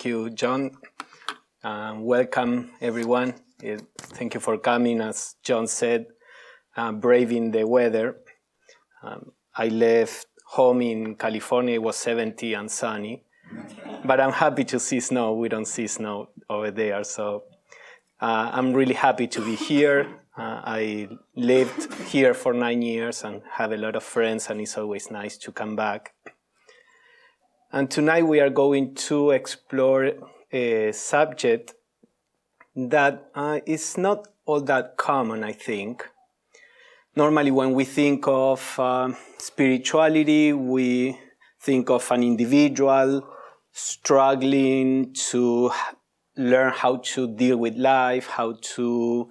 Thank you, John. Welcome, everyone. Thank you for coming. As John said, braving the weather. I left home in California. It was 70 and sunny. But I'm happy to see snow. We don't see snow over there. So I'm really happy to be here. I lived here for 9 years and have a lot of friends, and it's always nice to come back. And tonight we are going to explore a subject that is not all that common, I think. Normally when we think of spirituality, we think of an individual struggling to learn how to deal with life, how to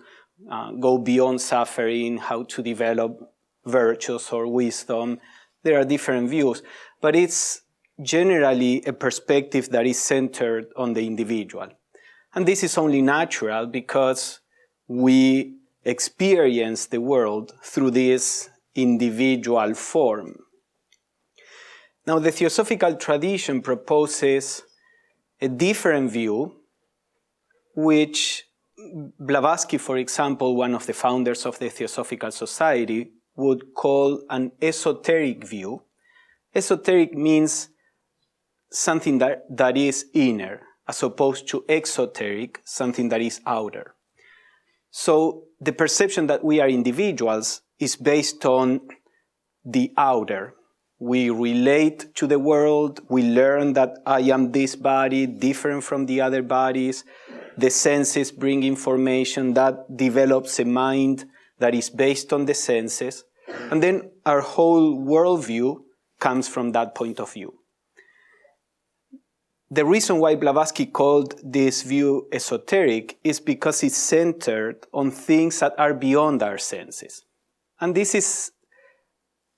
go beyond suffering, how to develop virtues or wisdom. There are different views, but it's generally a perspective that is centered on the individual. And this is only natural because we experience the world through this individual form. Now, the Theosophical tradition proposes a different view, which Blavatsky, for example, one of the founders of the Theosophical Society, would call an esoteric view. Esoteric means something that is inner, as opposed to exoteric, something that is outer. So the perception that we are individuals is based on the outer. We relate to the world, we learn that I am this body, different from the other bodies. The senses bring information that develops a mind that is based on the senses. And then our whole worldview comes from that point of view. The reason why Blavatsky called this view esoteric is because it's centered on things that are beyond our senses. And this is,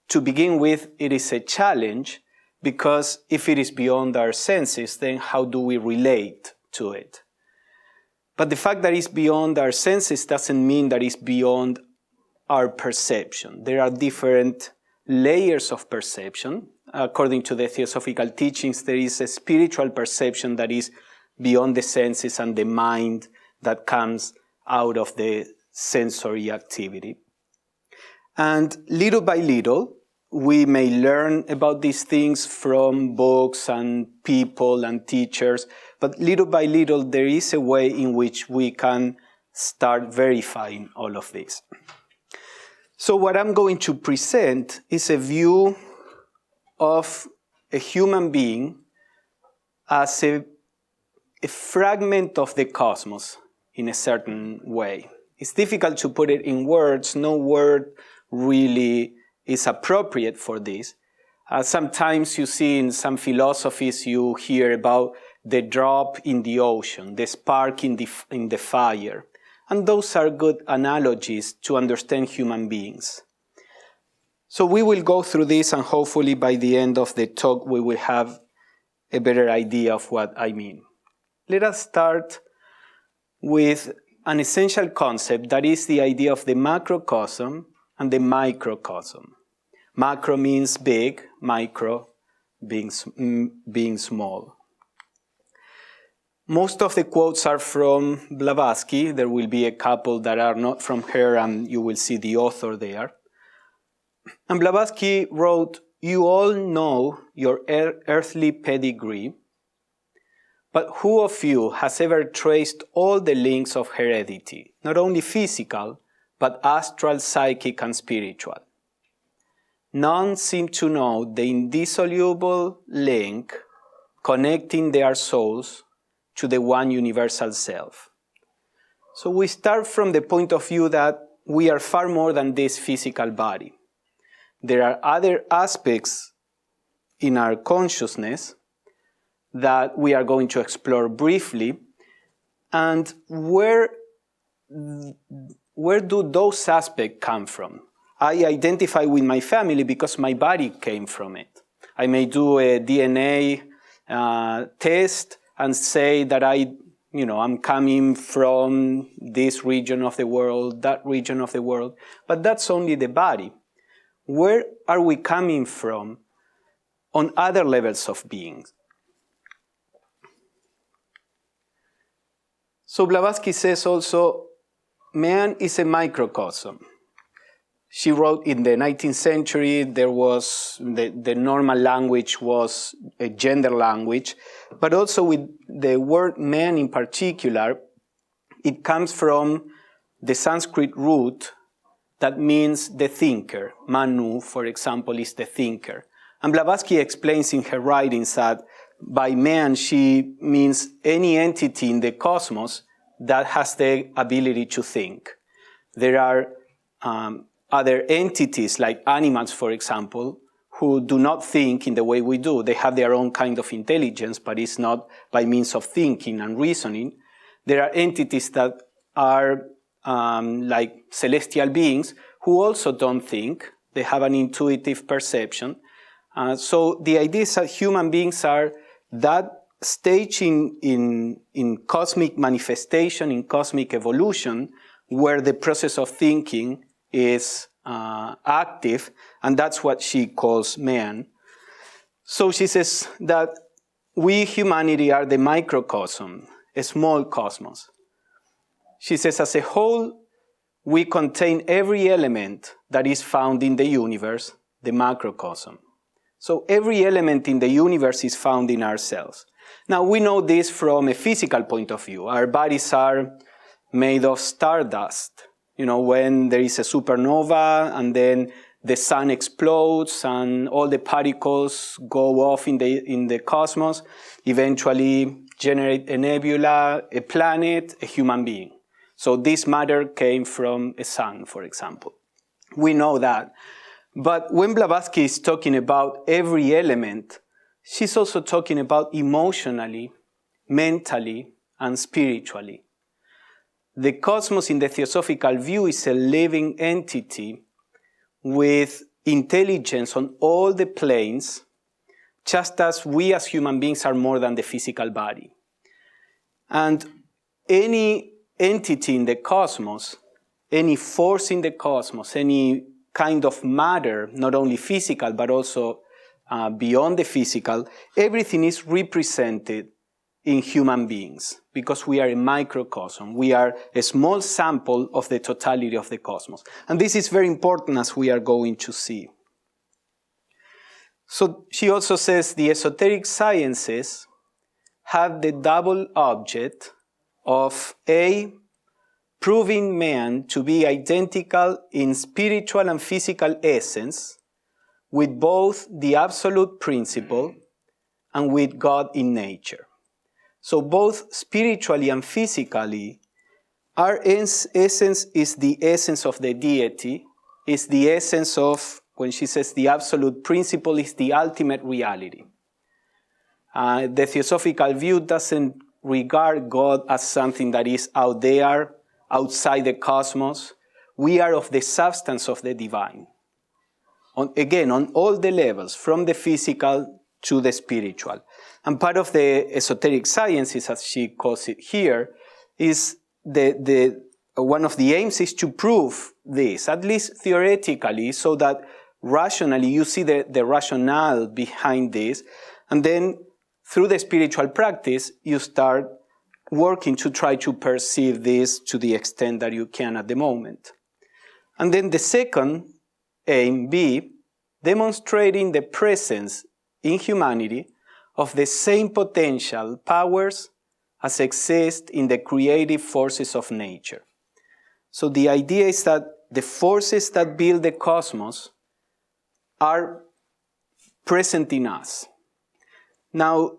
to begin with, it is a challenge, because if it is beyond our senses, then how do we relate to it? But the fact that it's beyond our senses doesn't mean that it's beyond our perception. There are different layers of perception. According to the Theosophical teachings, there is a spiritual perception that is beyond the senses and the mind that comes out of the sensory activity. And little by little, we may learn about these things from books and people and teachers, but little by little, there is a way in which we can start verifying all of this. So what I'm going to present is a view of a human being as a fragment of the cosmos in a certain way. It's difficult to put it in words. No word really is appropriate for this. Sometimes you see in some philosophies, you hear about the drop in the ocean, the spark in the fire. And those are good analogies to understand human beings. So we will go through this, and hopefully by the end of the talk we will have a better idea of what I mean. Let us start with an essential concept, that is the idea of the macrocosm and the microcosm. Macro means big, micro being small. Most of the quotes are from Blavatsky. There will be a couple that are not from her, and you will see the author there. And Blavatsky wrote, "You all know your earthly pedigree, but who of you has ever traced all the links of heredity, not only physical, but astral, psychic, and spiritual? None seem to know the indissoluble link connecting their souls to the one universal self." So we start from the point of view that we are far more than this physical body. There are other aspects in our consciousness that we are going to explore briefly. And where do those aspects come from? I identify with my family because my body came from it. I may do a DNA test and say that I'm coming from this region of the world, that region of the world, but that's only the body. Where are we coming from on other levels of being? So Blavatsky says also, man is a microcosm. She wrote in the 19th century, there was the normal language was a gender language, but also with the word man in particular, it comes from the Sanskrit root that means the thinker. Manu, for example, is the thinker. And Blavatsky explains in her writings that by man she means any entity in the cosmos that has the ability to think. There are other entities like animals, for example, who do not think in the way we do. They have their own kind of intelligence, but it's not by means of thinking and reasoning. There are entities that are like celestial beings who also don't think. They have an intuitive perception. So the idea is that human beings are that stage in cosmic manifestation, in cosmic evolution, where the process of thinking is active, and that's what she calls man. So she says that we, humanity, are the microcosm, a small cosmos. She says, as a whole, we contain every element that is found in the universe, the macrocosm. So every element in the universe is found in ourselves. Now, we know this from a physical point of view. Our bodies are made of stardust. You know, when there is a supernova and then the sun explodes and all the particles go off in the cosmos, eventually generate a nebula, a planet, a human being. So this matter came from a sun, for example. We know that. But when Blavatsky is talking about every element, she's also talking about emotionally, mentally, and spiritually. The cosmos in the Theosophical view is a living entity with intelligence on all the planes, just as we as human beings are more than the physical body. And any entity in the cosmos, any force in the cosmos, any kind of matter, not only physical but also beyond the physical, everything is represented in human beings, because we are a microcosm. We are a small sample of the totality of the cosmos. And this is very important, as we are going to see. So she also says the esoteric sciences have the double object of A, proving man to be identical in spiritual and physical essence with both the absolute principle and with God in nature. So both spiritually and physically, our essence is the essence of the deity, is the essence of, when she says the absolute principle is the ultimate reality. The Theosophical view doesn't regard God as something that is out there, outside the cosmos. We are of the substance of the divine. Again, on all the levels, from the physical to the spiritual. And part of the esoteric sciences, as she calls it here, is one of the aims is to prove this, at least theoretically, so that rationally you see the rationale behind this. And then through the spiritual practice, you start working to try to perceive this to the extent that you can at the moment. And then the second aim, B, demonstrating the presence in humanity of the same potential powers as exist in the creative forces of nature. So the idea is that the forces that build the cosmos are present in us. Now,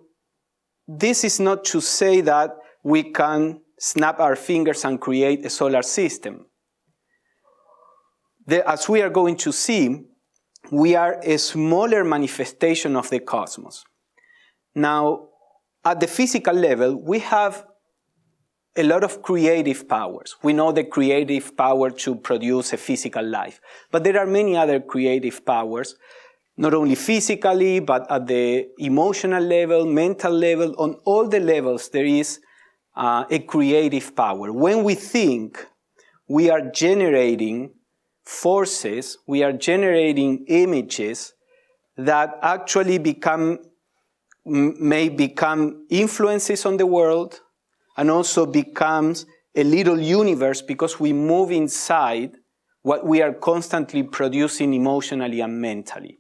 this is not to say that we can snap our fingers and create a solar system. As we are going to see, we are a smaller manifestation of the cosmos. Now, at the physical level, we have a lot of creative powers. We know the creative power to produce a physical life. But there are many other creative powers, not only physically, but at the emotional level, mental level, on all the levels there is a creative power. When we think, we are generating forces, we are generating images that actually may become influences on the world, and also becomes a little universe because we move inside what we are constantly producing emotionally and mentally.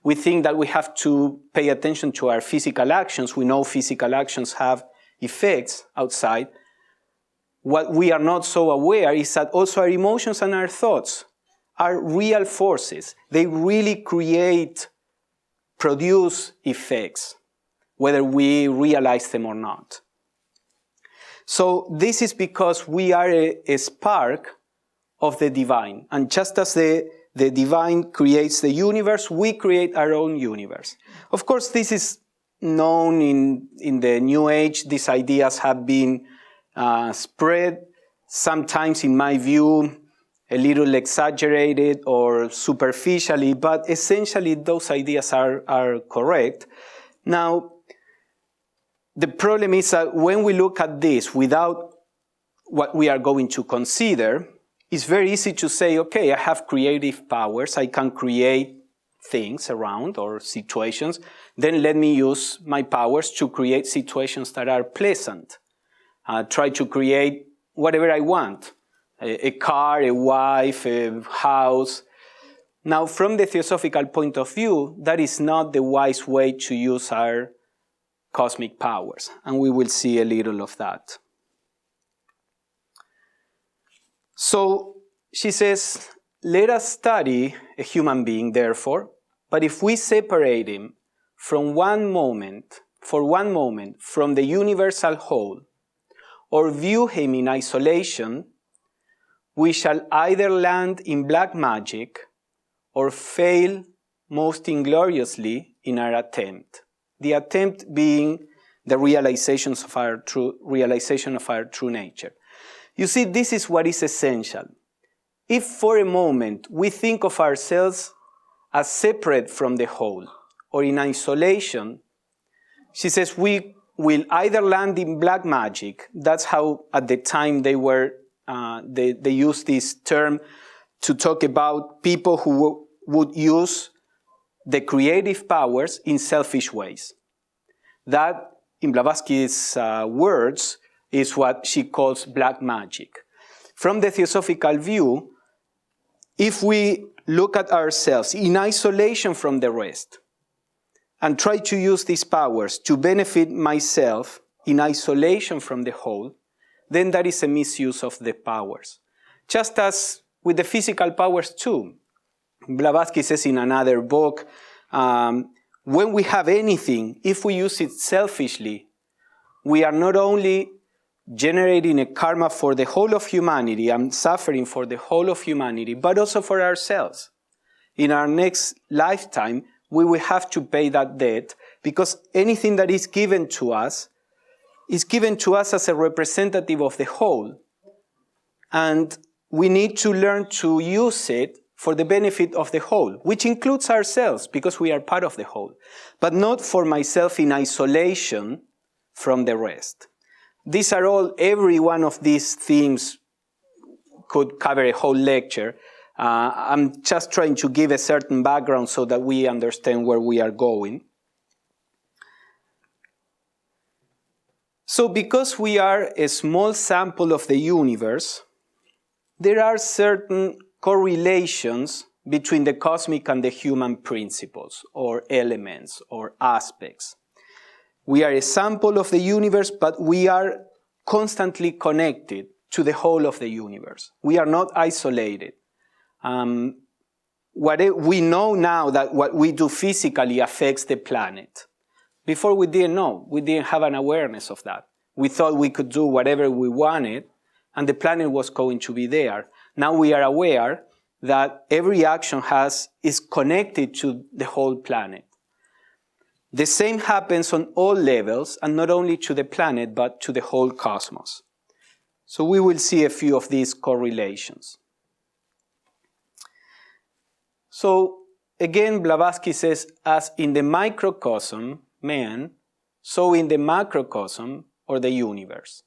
We think that we have to pay attention to our physical actions. We know physical actions have effects outside. What we are not so aware is that also our emotions and our thoughts are real forces. They really produce effects, whether we realize them or not. So this is because we are a spark of the divine. And just as the divine creates the universe, we create our own universe. Of course, this is known in the New Age. These ideas have been spread, sometimes, in my view, a little exaggerated or superficially, but essentially those ideas are correct. Now, the problem is that when we look at this without what we are going to consider, it's very easy to say, okay, I have creative powers, I can create things around or situations, then let me use my powers to create situations that are pleasant. Try to create whatever I want, a car, a wife, a house. Now, from the Theosophical point of view, that is not the wise way to use our cosmic powers, and we will see a little of that. So she says, let us study a human being, therefore, but if we separate him for one moment from the universal whole, or view him in isolation, we shall either land in black magic or fail most ingloriously in our attempt. The attempt being the realization of our true nature. You see, this is what is essential. If for a moment we think of ourselves as separate from the whole or in isolation, she says we will either land in black magic. That's how at the time they used this term to talk about people who would use the creative powers in selfish ways. That, in Blavatsky's words, is what she calls black magic. From the Theosophical view, if we look at ourselves in isolation from the rest and try to use these powers to benefit myself in isolation from the whole, then that is a misuse of the powers. Just as with the physical powers too. Blavatsky says in another book, when we have anything, if we use it selfishly, we are not only generating a karma for the whole of humanity and suffering for the whole of humanity, but also for ourselves. In our next lifetime, we will have to pay that debt because anything that is given to us as a representative of the whole. And we need to learn to use it for the benefit of the whole, which includes ourselves because we are part of the whole, but not for myself in isolation from the rest. These are every one of these themes could cover a whole lecture. I'm just trying to give a certain background so that we understand where we are going. So because we are a small sample of the universe, there are certain correlations between the cosmic and the human principles, or elements, or aspects. We are a sample of the universe, but we are constantly connected to the whole of the universe. We are not isolated. We know now that what we do physically affects the planet. Before we didn't know. We didn't have an awareness of that. We thought we could do whatever we wanted, and the planet was going to be there. Now we are aware that every action is connected to the whole planet. The same happens on all levels, and not only to the planet, but to the whole cosmos. So we will see a few of these correlations. So again, Blavatsky says, as in the microcosm, man, so in the macrocosm, or the universe.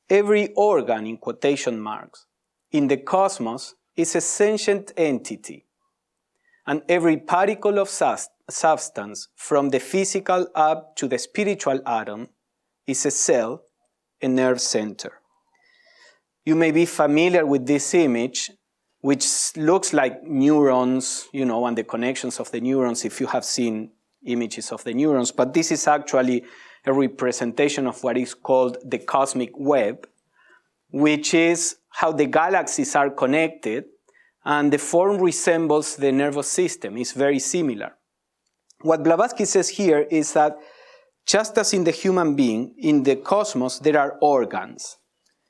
Every organ, in quotation marks, in the cosmos is a sentient entity, and every particle of substance, from the physical up to the spiritual atom, is a cell a nerve center. You may be familiar with this image, which looks like neurons, and the connections of the neurons if you have seen images of the neurons, but this is actually a representation of what is called the cosmic web, which is how the galaxies are connected, and the form resembles the nervous system. It's very similar. What Blavatsky says here is that just as in the human being, in the cosmos, there are organs,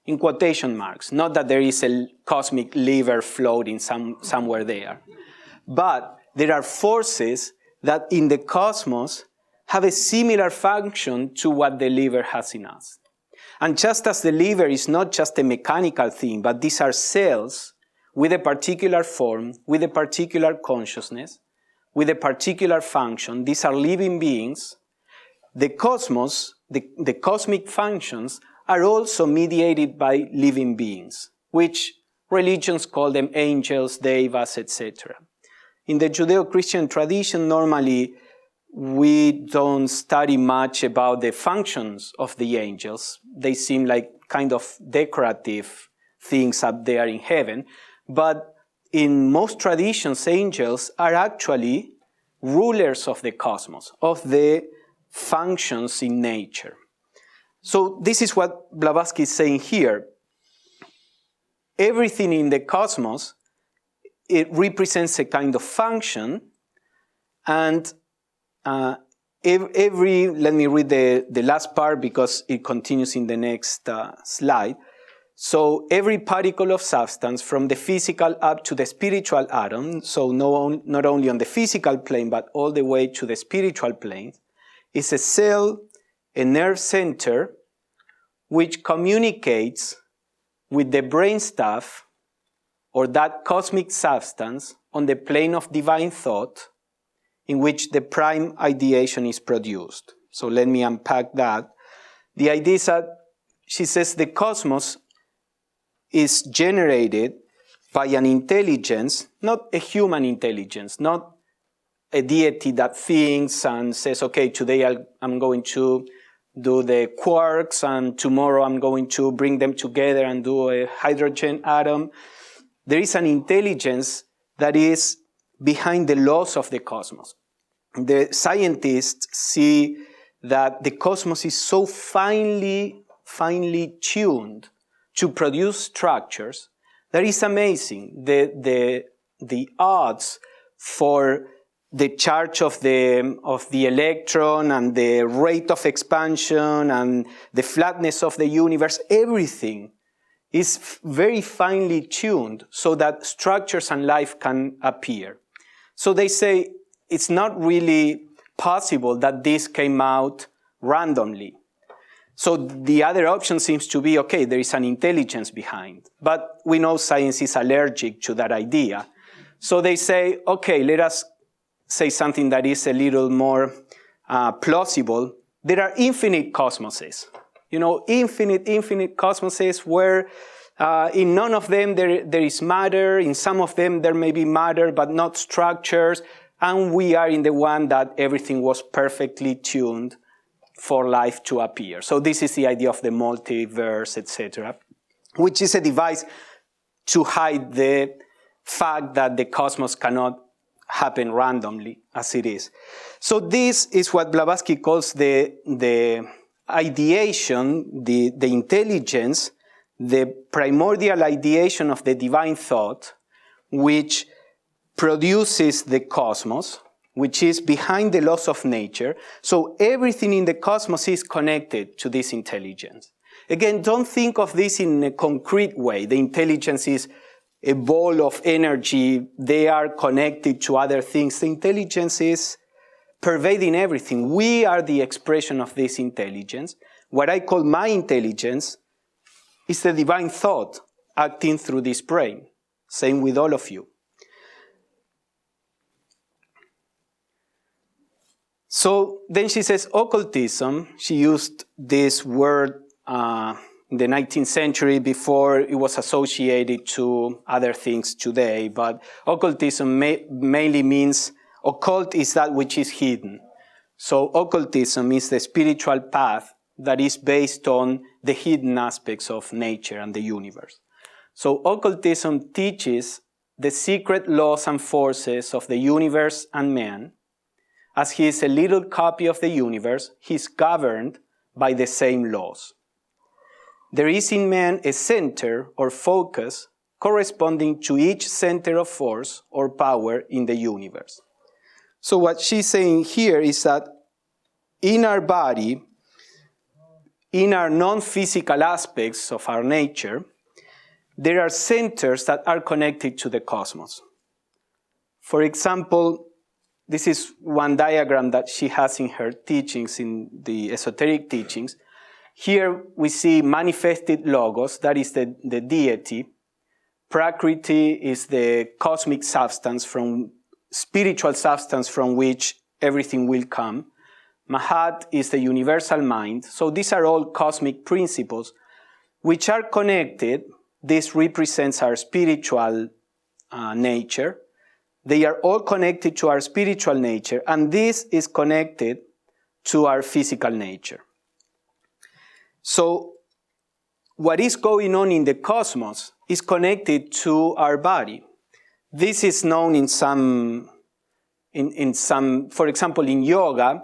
in quotation marks, not that there is a cosmic liver floating somewhere there, but there are forces that in the cosmos have a similar function to what the liver has in us. And just as the liver is not just a mechanical thing, but these are cells with a particular form, with a particular consciousness, with a particular function, these are living beings, the cosmos, the cosmic functions, are also mediated by living beings, which religions call them angels, devas, etc. In the Judeo-Christian tradition, normally we don't study much about the functions of the angels. They seem like kind of decorative things up there in heaven. But in most traditions, angels are actually rulers of the cosmos, of the functions in nature. So this is what Blavatsky is saying here. Everything in the cosmos, it represents a kind of function, and let me read the last part because it continues in the next slide. So every particle of substance, from the physical up to the spiritual atom, so not only on the physical plane, but all the way to the spiritual plane, is a cell, a nerve center, which communicates with the brainstuff, or that cosmic substance, on the plane of divine thought, in which the prime ideation is produced. So let me unpack that. The idea is that, she says, the cosmos is generated by an intelligence, not a human intelligence, not a deity that thinks and says, okay, today I'm going to do the quarks and tomorrow I'm going to bring them together and do a hydrogen atom. There is an intelligence that is behind the laws of the cosmos. The scientists see that the cosmos is so finely tuned to produce structures that is amazing. The odds for the charge of the electron and the rate of expansion and the flatness of the universe, everything is very finely tuned so that structures and life can appear. So they say it's not really possible that this came out randomly. So the other option seems to be, okay, there is an intelligence behind. But we know science is allergic to that idea. So they say, okay, let us say something that is a little more plausible. There are infinite cosmoses. Infinite cosmoses where in none of them there is matter. In some of them there may be matter, but not structures. And we are in the one that everything was perfectly tuned for life to appear. So this is the idea of the multiverse, etc., which is a device to hide the fact that the cosmos cannot happen randomly as it is. So this is what Blavatsky calls the ideation, the intelligence, the primordial ideation of the divine thought, which produces the cosmos, which is behind the laws of nature. So everything in the cosmos is connected to this intelligence. Again, don't think of this in a concrete way. The intelligence is a ball of energy. They are connected to other things. The intelligence is pervading everything. We are the expression of this intelligence. What I call my intelligence is the divine thought acting through this brain. Same with all of you. So then she says occultism. She used this word in the 19th century before it was associated to other things today. But occultism mainly means occult is that which is hidden. So occultism is the spiritual path that is based on the hidden aspects of nature and the universe. So occultism teaches the secret laws and forces of the universe and man. As he is a little copy of the universe, he is governed by the same laws. There is in man a center or focus corresponding to each center of force or power in the universe. So what she's saying here is that in our body, in our non-physical aspects of our nature, there are centers that are connected to the cosmos. For example, this is one diagram that she has in her teachings, in the esoteric teachings. Here we see manifested logos, that is the deity. Prakriti is the cosmic substance, spiritual substance from which everything will come. Mahat is the universal mind. So these are all cosmic principles which are connected. This represents our spiritual nature. They are all connected to our spiritual nature, and this is connected to our physical nature. So what is going on in the cosmos is connected to our body. This is known in some, for example, in yoga,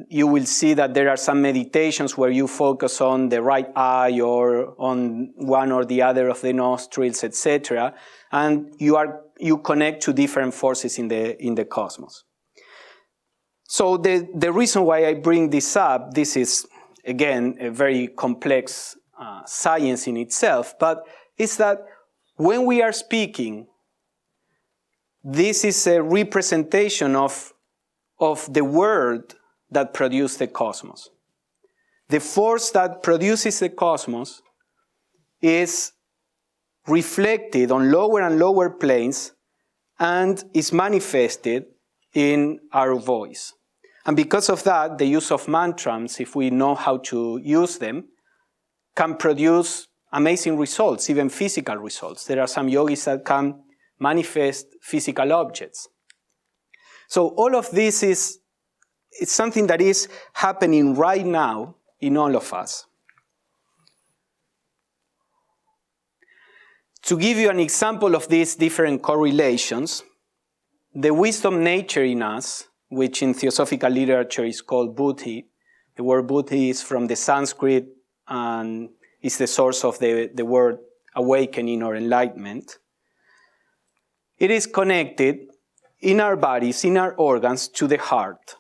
you will see that there are some meditations where you focus on the right eye or on one or the other of the nostrils, etc., and you connect to different forces in the cosmos. So the reason why I bring this up, this is again a very complex science in itself, but it's that when we are speaking, this is a representation of the word that produces the cosmos. The force that produces the cosmos is reflected on lower and lower planes and is manifested in our voice. And because of that, the use of mantras, if we know how to use them, can produce amazing results, even physical results. There are some yogis that can manifest physical objects. So all of this it's something that is happening right now in all of us. To give you an example of these different correlations, the wisdom nature in us, which in Theosophical literature is called Buddhi, the word Buddhi is from the Sanskrit and is the source of the word awakening or enlightenment. It is connected in our bodies, in our organs, to the heart.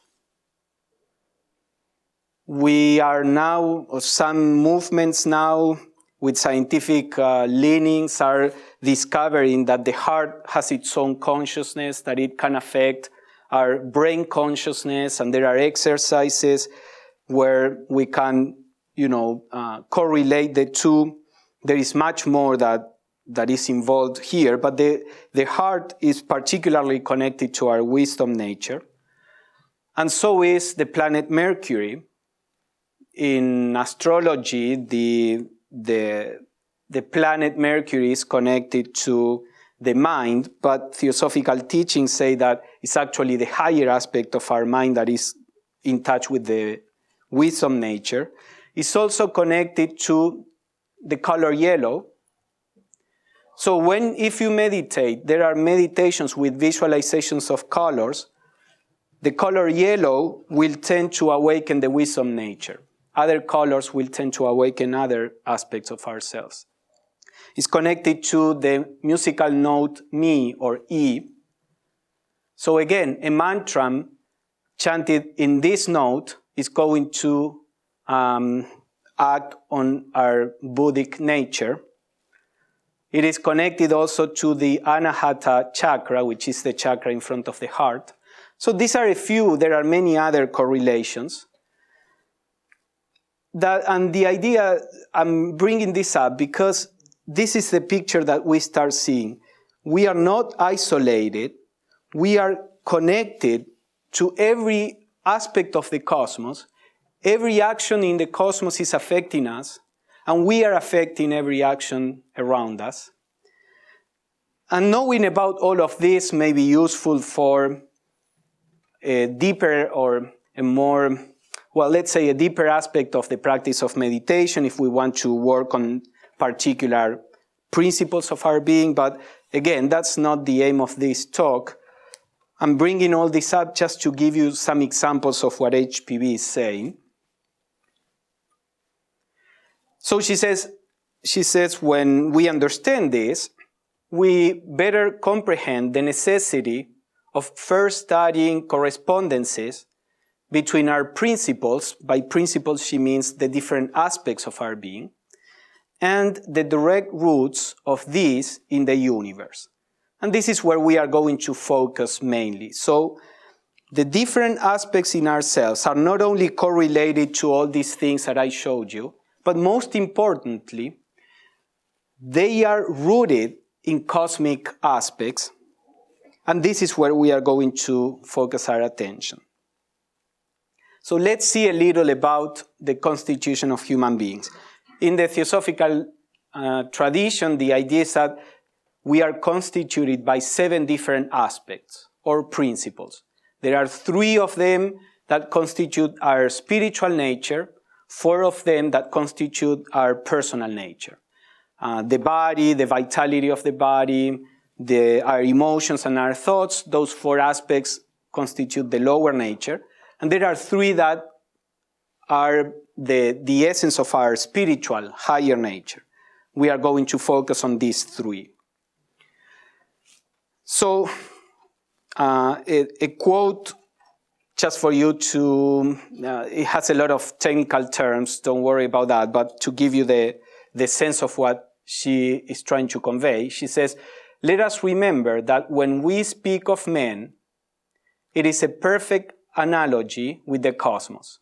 We are now, or some movements now with scientific leanings are discovering that the heart has its own consciousness, that it can affect our brain consciousness, and there are exercises where we can, correlate the two. There is much more that is involved here, but the heart is particularly connected to our wisdom nature. And so is the planet Mercury. In astrology, the planet Mercury is connected to the mind, but Theosophical teachings say that it's actually the higher aspect of our mind that is in touch with the wisdom nature. It's also connected to the color yellow. So if you meditate, there are meditations with visualizations of colors. The color yellow will tend to awaken the wisdom nature. Other colors will tend to awaken other aspects of ourselves. It's connected to the musical note Mi or E. So again, a mantra chanted in this note is going to act on our Buddhic nature. It is connected also to the Anahata chakra, which is the chakra in front of the heart. So these are a few. There are many other correlations. And the idea, I'm bringing this up because this is the picture that we start seeing. We are not isolated. We are connected to every aspect of the cosmos. Every action in the cosmos is affecting us, and we are affecting every action around us. And knowing about all of this may be useful for a deeper or a more well, let's say a deeper aspect of the practice of meditation if we want to work on particular principles of our being. But again, that's not the aim of this talk. I'm bringing all this up just to give you some examples of what HPB is saying. So she says, when we understand this, we better comprehend the necessity of first studying correspondences between our principles. By principles, she means the different aspects of our being, and the direct roots of these in the universe. And this is where we are going to focus mainly. So the different aspects in ourselves are not only correlated to all these things that I showed you, but most importantly, they are rooted in cosmic aspects, and this is where we are going to focus our attention. So let's see a little about the constitution of human beings. In the Theosophical tradition, the idea is that we are constituted by 7 different aspects or principles. There are 3 of them that constitute our spiritual nature, 4 of them that constitute our personal nature. The body, the vitality of the body, our emotions and our thoughts, those 4 aspects constitute the lower nature. And there are 3 that are the essence of our spiritual, higher nature. We are going to focus on these 3. So, a quote just for you to, it has a lot of technical terms, don't worry about that, but to give you the sense of what she is trying to convey, she says, "Let us remember that when we speak of men, it is a perfect analogy with the cosmos.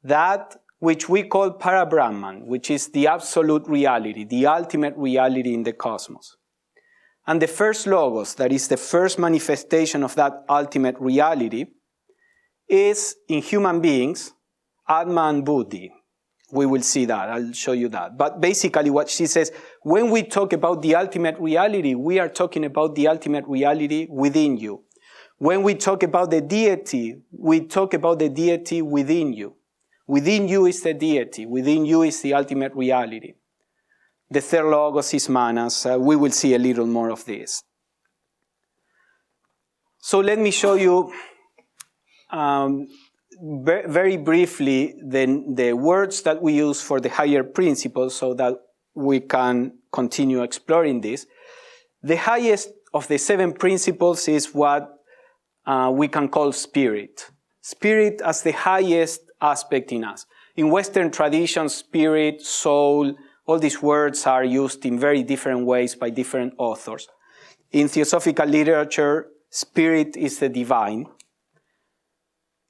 That which we call Parabrahman, which is the absolute reality, the ultimate reality in the cosmos. And the first logos, that is the first manifestation of that ultimate reality, is in human beings, Atman Buddhi." We will see that, I'll show you that. But basically what she says, when we talk about the ultimate reality, we are talking about the ultimate reality within you. When we talk about the deity, we talk about the deity within you. Within you is the deity, within you is the ultimate reality. The third logos is manas. We will see a little more of this. So let me show you very briefly the words that we use for the higher principles so that we can continue exploring this. The highest of the 7 principles is what we can call spirit. Spirit as the highest aspect in us. In Western traditions, spirit, soul, all these words are used in very different ways by different authors. In Theosophical literature, spirit is the divine.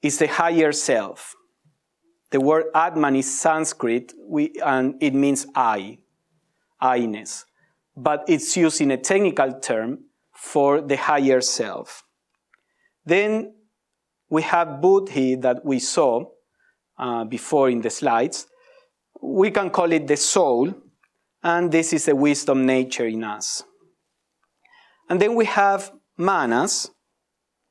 It's the higher self. The word Atman is Sanskrit, and it means I-ness. But it's used in a technical term for the higher self. Then we have Buddhi that we saw before in the slides. We can call it the soul, and this is the wisdom nature in us. And then we have manas.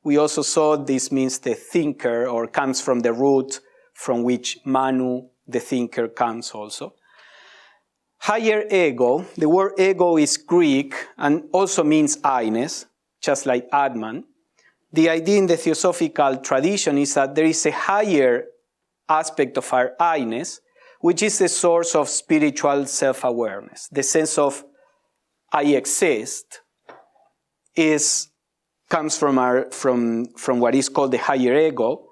We also saw this means the thinker, or comes from the root from which manu, the thinker, comes also. Higher ego, the word ego is Greek and also means I-ness, just like Atman. The idea in the Theosophical tradition is that there is a higher aspect of our I-ness, which is the source of spiritual self-awareness. The sense of I exist comes from what is called the higher ego,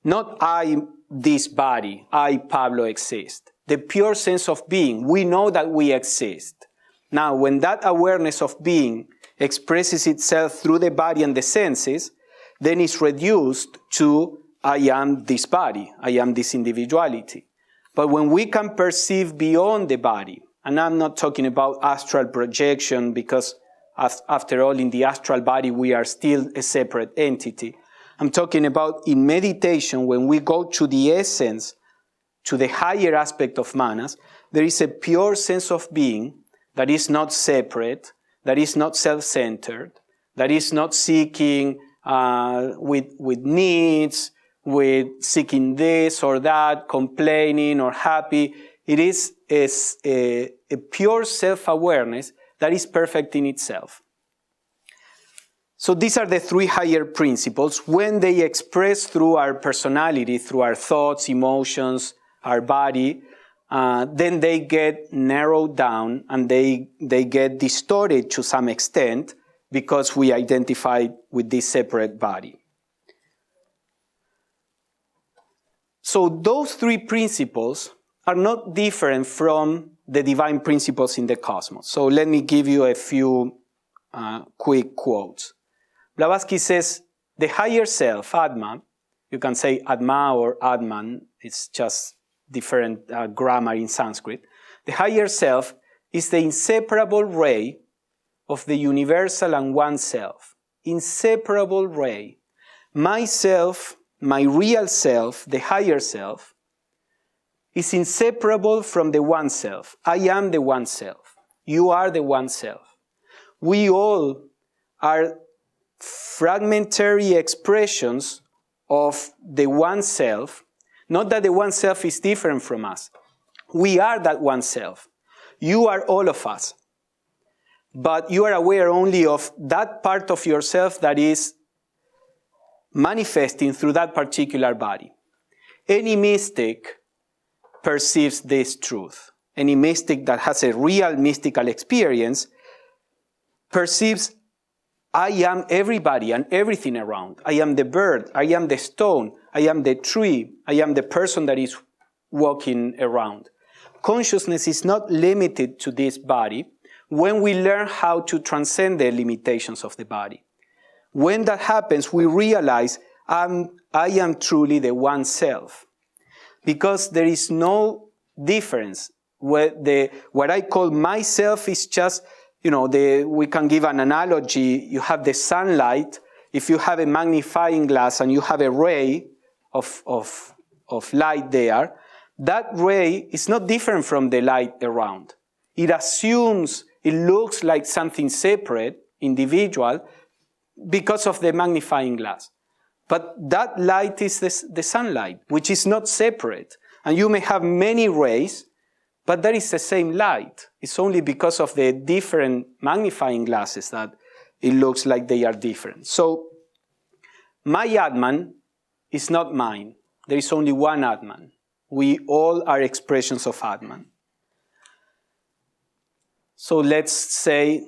not I, this body, I, Pablo, exist. The pure sense of being, we know that we exist. Now, when that awareness of being expresses itself through the body and the senses, then it's reduced to I am this body, I am this individuality. But when we can perceive beyond the body, and I'm not talking about astral projection because after all, in the astral body, we are still a separate entity. I'm talking about in meditation, when we go to the essence, to the higher aspect of manas, there is a pure sense of being that is not separate, that is not self-centered, that is not seeking with needs, with seeking this or that, complaining or happy. It is a pure self-awareness that is perfect in itself. So these are the three higher principles. When they express through our personality, through our thoughts, emotions, our body, then they get narrowed down and they get distorted to some extent because we identify with this separate body. So those three principles are not different from the divine principles in the cosmos. So let me give you a few quick quotes. Blavatsky says, the higher self, Atman, you can say Atma or Atman, it's just different grammar in Sanskrit. The higher self is the inseparable ray of the universal and one self. Inseparable ray. Myself, my real self, the higher self, is inseparable from the one self. I am the one self. You are the one self. We all are fragmentary expressions of the one self. Not that the one self is different from us. We are that one self. You are all of us. But you are aware only of that part of yourself that is manifesting through that particular body. Any mystic perceives this truth. Any mystic that has a real mystical experience perceives, I am everybody and everything around. I am the bird. I am the stone. I am the tree. I am the person that is walking around. Consciousness is not limited to this body when we learn how to transcend the limitations of the body. When that happens, we realize I am truly the one self. Because there is no difference. What I call myself is just, we can give an analogy. You have the sunlight. If you have a magnifying glass and you have a ray of light there, that ray is not different from the light around. It assumes, it looks like something separate, individual, because of the magnifying glass. But that light is the sunlight, which is not separate. And you may have many rays, but that is the same light. It's only because of the different magnifying glasses that it looks like they are different. So, my Atman is not mine. There is only one Atman. We all are expressions of Atman. So let's say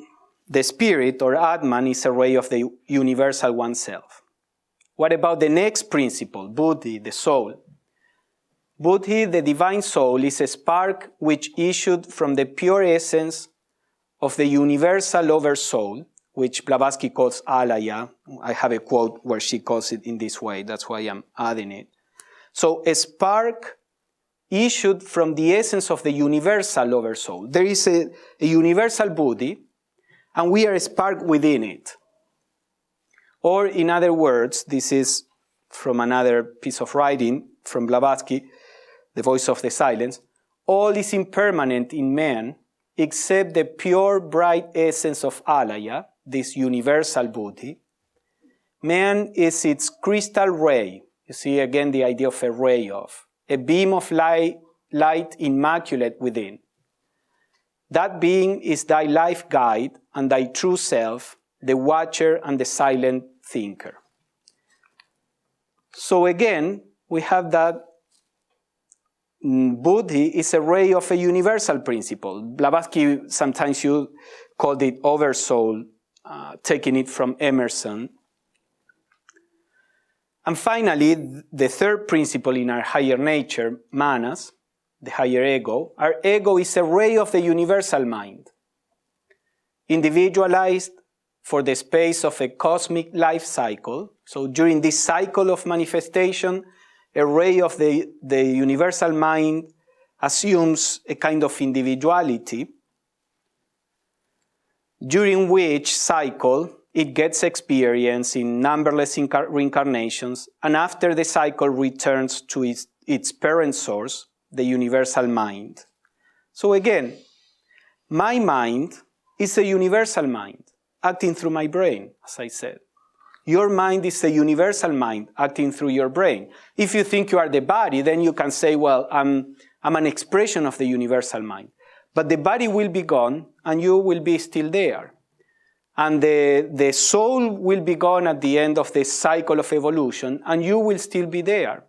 the spirit or Atman is a ray of the universal oneself. What about the next principle, Buddhi, the soul? Buddhi, the divine soul, is a spark which issued from the pure essence of the universal oversoul, which Blavatsky calls alaya. I have a quote where she calls it in this way. That's why I'm adding it. So a spark issued from the essence of the universal oversoul. There is a universal Buddhi, and we are a spark within it. Or in other words, this is from another piece of writing from Blavatsky, The Voice of the Silence, all is impermanent in man except the pure bright essence of alaya, this universal Buddhi. Man is its crystal ray. You see again the idea of a ray of, a beam of light immaculate within. That being is thy life guide and thy true self, the watcher and the silent thinker. So again, we have that Buddhi is a ray of a universal principle. Blavatsky, sometimes you called it oversoul, taking it from Emerson. And finally, the third principle in our higher nature, manas, the higher ego. Our ego is a ray of the universal mind, individualized for the space of a cosmic life cycle. So during this cycle of manifestation, a ray of the universal mind assumes a kind of individuality, during which cycle it gets experience in numberless reincarnations, and after the cycle returns to its parent source, the universal mind. So again, my mind is a universal mind, acting through my brain, as I said. Your mind is a universal mind acting through your brain. If you think you are the body, then you can say, well, I'm an expression of the universal mind. But the body will be gone, and you will be still there. And the soul will be gone at the end of the cycle of evolution, and you will still be there.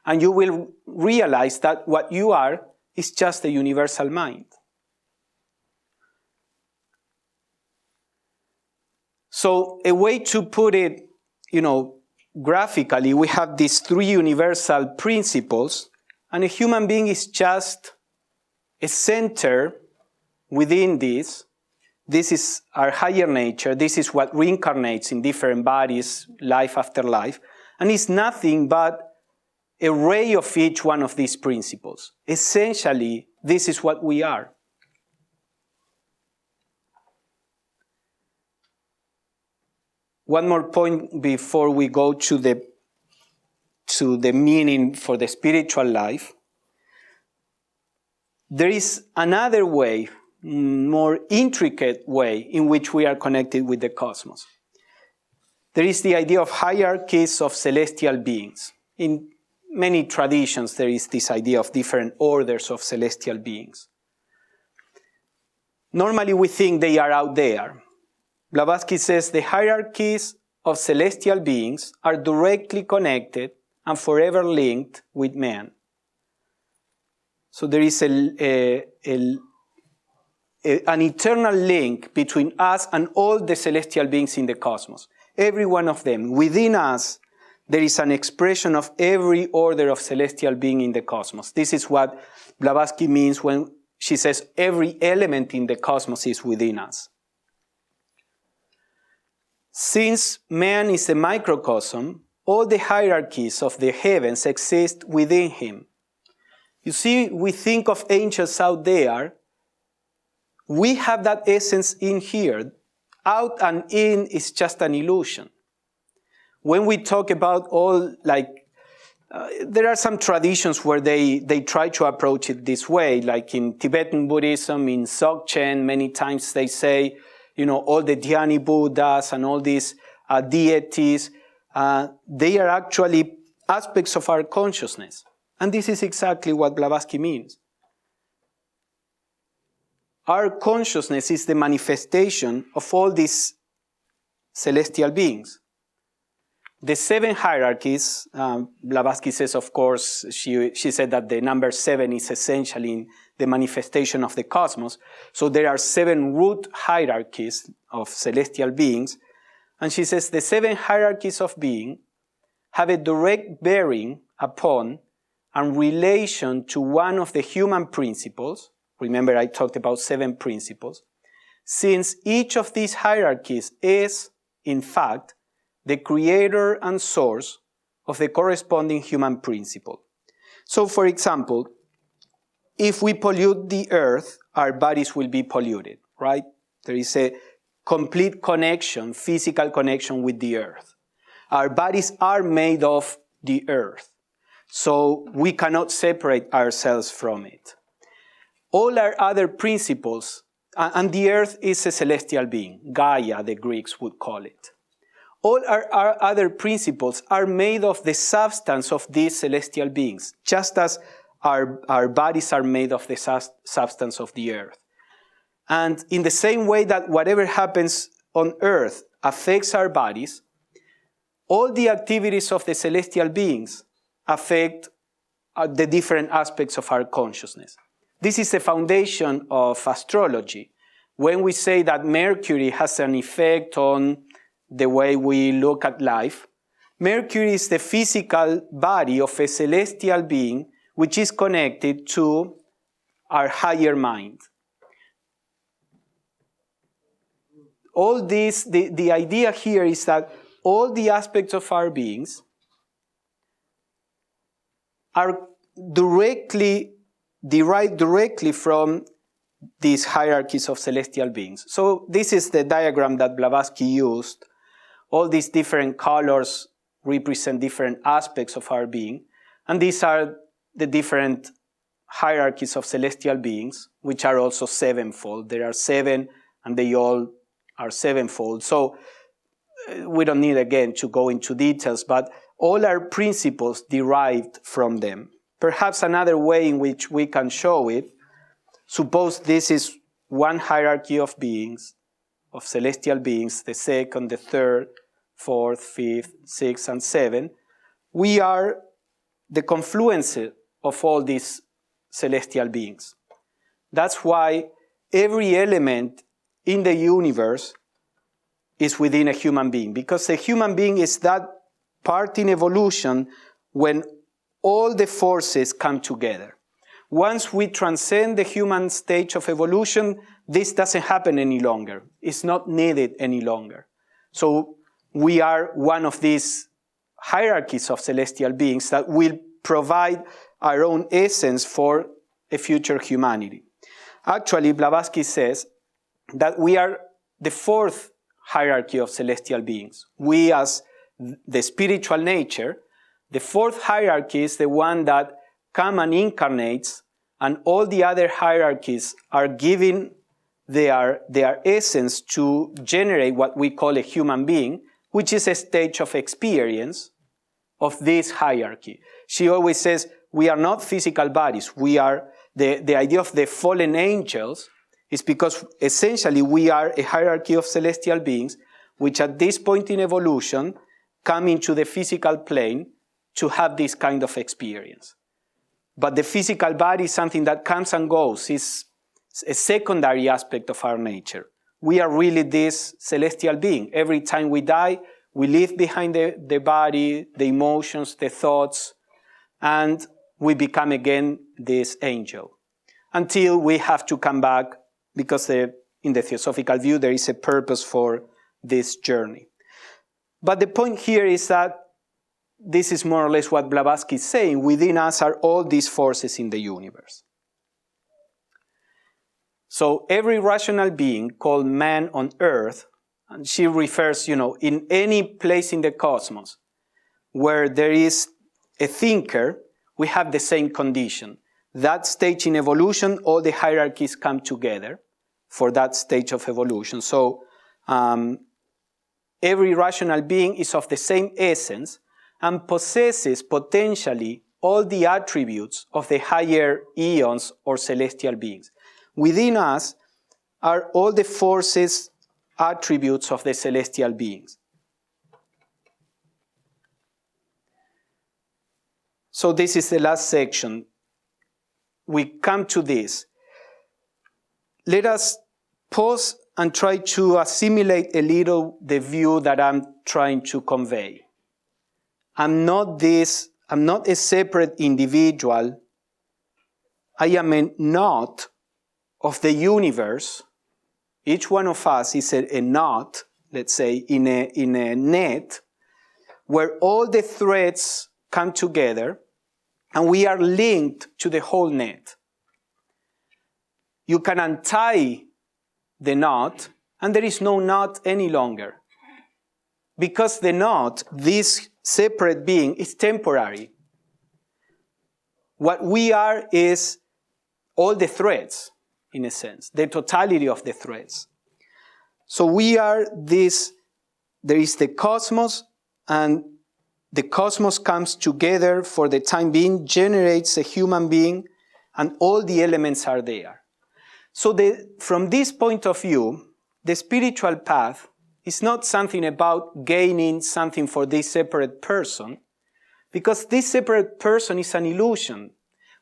And you will realize that what you are is just a universal mind. So a way to put it, graphically, we have these three universal principles, and a human being is just a center within this. This is our higher nature. This is what reincarnates in different bodies, life after life. And it's nothing but a ray of each one of these principles. Essentially, this is what we are. One more point before we go to the meaning for the spiritual life. There is another way, more intricate way in which we are connected with the cosmos. There is the idea of hierarchies of celestial beings. In many traditions, there is this idea of different orders of celestial beings. Normally, we think they are out there. Blavatsky says the hierarchies of celestial beings are directly connected and forever linked with man. So there is an eternal link between us and all the celestial beings in the cosmos. Every one of them. Within us, there is an expression of every order of celestial being in the cosmos. This is what Blavatsky means when she says every element in the cosmos is within us. Since man is a microcosm, all the hierarchies of the heavens exist within him. You see, we think of angels out there. We have that essence in here. Out and in is just an illusion. When we talk about there are some traditions where they try to approach it this way, like in Tibetan Buddhism, in Dzogchen, many times they say, all the Dhyani Buddhas and all these deities, they are actually aspects of our consciousness. And this is exactly what Blavatsky means. Our consciousness is the manifestation of all these celestial beings. The seven hierarchies, Blavatsky says, of course, she said that the number 7 is essentially the manifestation of the cosmos. So there are 7 root hierarchies of celestial beings. And she says the 7 hierarchies of being have a direct bearing upon and relation to one of the human principles. Remember, I talked about 7 principles. Since each of these hierarchies is, in fact, the creator and source of the corresponding human principle. So, for example, if we pollute the earth, our bodies will be polluted, right? There is a complete connection, physical connection with the earth. Our bodies are made of the earth, so we cannot separate ourselves from it. All our other principles, and the earth is a celestial being, Gaia, the Greeks would call it. All our other principles are made of the substance of these celestial beings, just as our bodies are made of the substance of the earth. And in the same way that whatever happens on earth affects our bodies, all the activities of the celestial beings affect the different aspects of our consciousness. This is the foundation of astrology. When we say that Mercury has an effect on the way we look at life, Mercury is the physical body of a celestial being which is connected to our higher mind. All this, the idea here is that all the aspects of our beings are derived directly from these hierarchies of celestial beings. So this is the diagram that Blavatsky used. All these different colors represent different aspects of our being. And these are the different hierarchies of celestial beings, which are also sevenfold. There are 7, and they all are sevenfold. So we don't need again to go into details, but all are principles derived from them. Perhaps another way in which we can show it, suppose this is one hierarchy of beings, of celestial beings, the second, the third, fourth, fifth, sixth, and seventh. We are the confluence of all these celestial beings. That's why every element in the universe is within a human being, because a human being is that part in evolution when all the forces come together. Once we transcend the human stage of evolution, this doesn't happen any longer. It's not needed any longer. So we are one of these hierarchies of celestial beings that will provide our own essence for a future humanity. Actually, Blavatsky says that we are the fourth hierarchy of celestial beings. We, as the spiritual nature, the fourth hierarchy is the one that comes and incarnates, and all the other hierarchies are giving their essence to generate what we call a human being, which is a stage of experience of this hierarchy. She always says, we are not physical bodies. We are, the idea of the fallen angels is because essentially we are a hierarchy of celestial beings, which at this point in evolution come into the physical plane to have this kind of experience. But the physical body is something that comes and goes. It's a secondary aspect of our nature. We are really this celestial being. Every time we die, we leave behind the body, the emotions, the thoughts, and we become again this angel. Until we have to come back, because in the Theosophical view, there is a purpose for this journey. But the point here is that this is more or less what Blavatsky is saying. Within us are all these forces in the universe. So every rational being called man on earth, and she refers, in any place in the cosmos where there is a thinker, we have the same condition. That stage in evolution, all the hierarchies come together for that stage of evolution. So every rational being is of the same essence and possesses potentially all the attributes of the higher eons or celestial beings. Within us are all the forces, attributes of the celestial beings. So this is the last section. We come to this. Let us pause and try to assimilate a little the view that I'm trying to convey. I'm not a separate individual. I am a knot of the universe. Each one of us is a knot, let's say, in a net, where all the threads come together, and we are linked to the whole net. You can untie the knot, and there is no knot any longer. Because the knot, this separate being, is temporary. What we are is all the threads, in a sense, the totality of the threads. So we are this, there is the cosmos, and the cosmos comes together for the time being, generates a human being, and all the elements are there. So from this point of view, the spiritual path is not something about gaining something for this separate person, because this separate person is an illusion.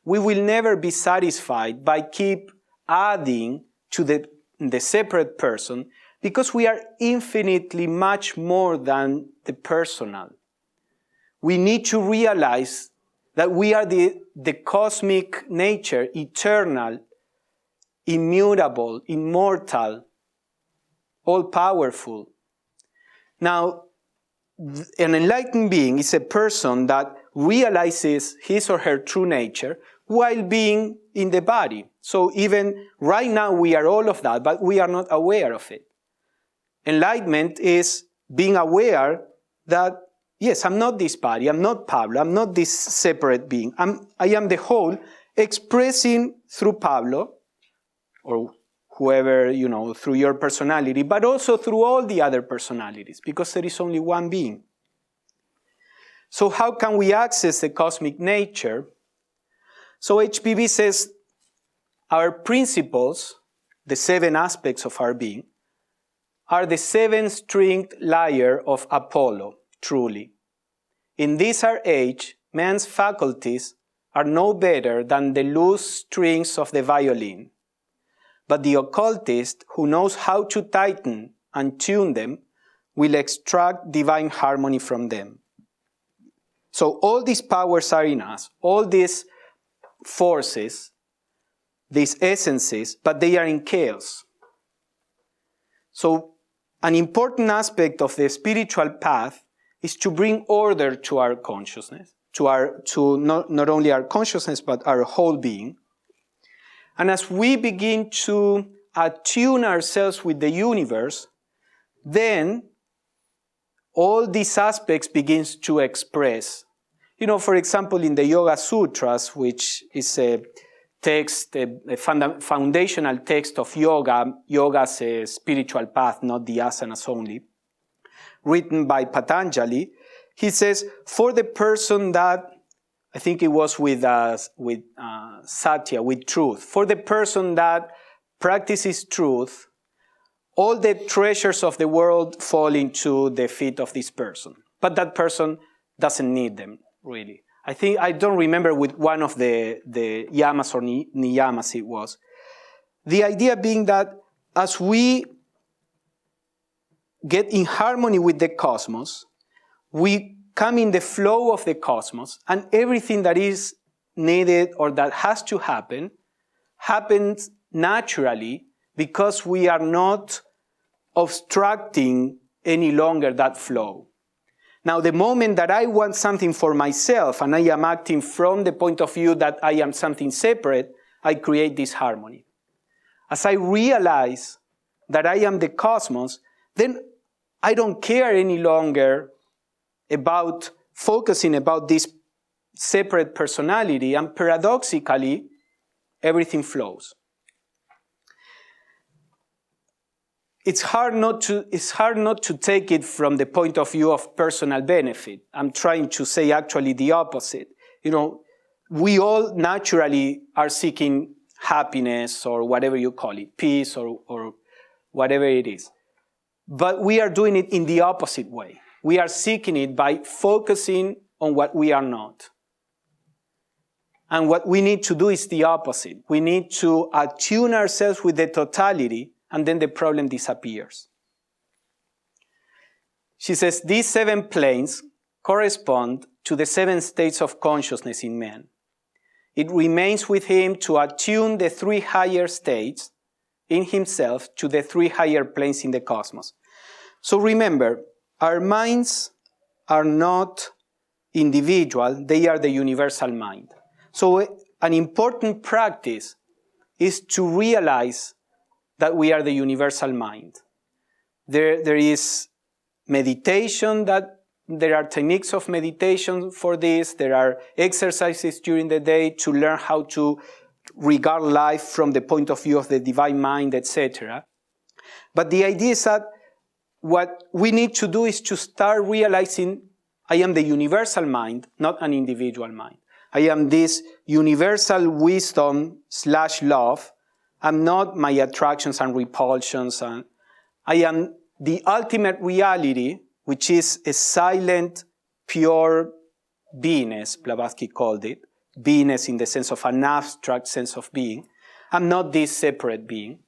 We will never be satisfied by keep adding to the separate person, because we are infinitely much more than the personal. We need to realize that we are the cosmic nature, eternal, immutable, immortal, all-powerful. Now, an enlightened being is a person that realizes his or her true nature while being in the body. So even right now we are all of that, but we are not aware of it. Enlightenment is being aware that, yes, I'm not this body, I'm not Pablo, I'm not this separate being. I am the whole, expressing through Pablo, or whoever, through your personality, but also through all the other personalities, because there is only one being. So how can we access the cosmic nature? So HPB says our principles, the 7 aspects of our being, are the 7-stringed lyre of Apollo, truly. In this our age, man's faculties are no better than the loose strings of the violin. But the occultist who knows how to tighten and tune them will extract divine harmony from them. So all these powers are in us, all these forces, these essences, but they are in chaos. So an important aspect of the spiritual path is to bring order to our consciousness, to not only our consciousness, but our whole being. And as we begin to attune ourselves with the universe, then all these aspects begins to express. For example, in the Yoga Sutras, which is a text, a foundational text of yoga, yoga's a spiritual path, not the asanas only, written by Patanjali, he says, for the person that, I think it was with Satya, with truth, for the person that practices truth, all the treasures of the world fall into the feet of this person. But that person doesn't need them, really. I don't remember with one of the yamas or niyamas it was. The idea being that as we get in harmony with the cosmos, we come in the flow of the cosmos, and everything that is needed or that has to happen happens naturally because we are not obstructing any longer that flow. Now, the moment that I want something for myself and I am acting from the point of view that I am something separate, I create this harmony. As I realize that I am the cosmos, then I don't care any longer about focusing about this separate personality, and paradoxically, everything flows. It's hard not to take it from the point of view of personal benefit. I'm trying to say actually the opposite. We all naturally are seeking happiness, or whatever you call it, peace, or whatever it is. But we are doing it in the opposite way. We are seeking it by focusing on what we are not. And what we need to do is the opposite. We need to attune ourselves with the totality, and then the problem disappears. She says, these 7 planes correspond to the 7 states of consciousness in man. It remains with him to attune the 3 higher states in himself to the 3 higher planes in the cosmos. So remember, our minds are not individual, they are the universal mind. So an important practice is to realize that we are the universal mind. There is meditation, there are techniques of meditation for this, there are exercises during the day to learn how to regard life from the point of view of the divine mind, etc. But the idea is that what we need to do is to start realizing I am the universal mind, not an individual mind. I am this universal wisdom / love. I'm not my attractions and repulsions. And I am the ultimate reality, which is a silent, pure beingness, Blavatsky called it. Beingness in the sense of an abstract sense of being. I'm not this separate being.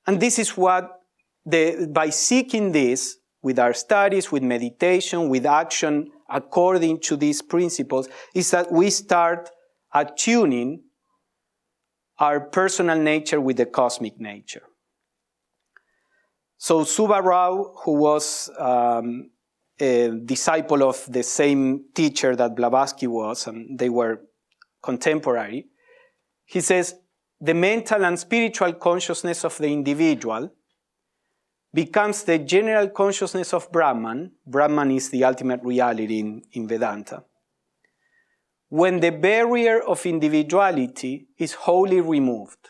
And this is what, by seeking this, with our studies, with meditation, with action, according to these principles, is that we start attuning our personal nature with the cosmic nature. So Subba Rao, who was a disciple of the same teacher that Blavatsky was, and they were contemporary, he says, the mental and spiritual consciousness of the individual becomes the general consciousness of Brahman. Brahman is the ultimate reality in Vedanta. When the barrier of individuality is wholly removed,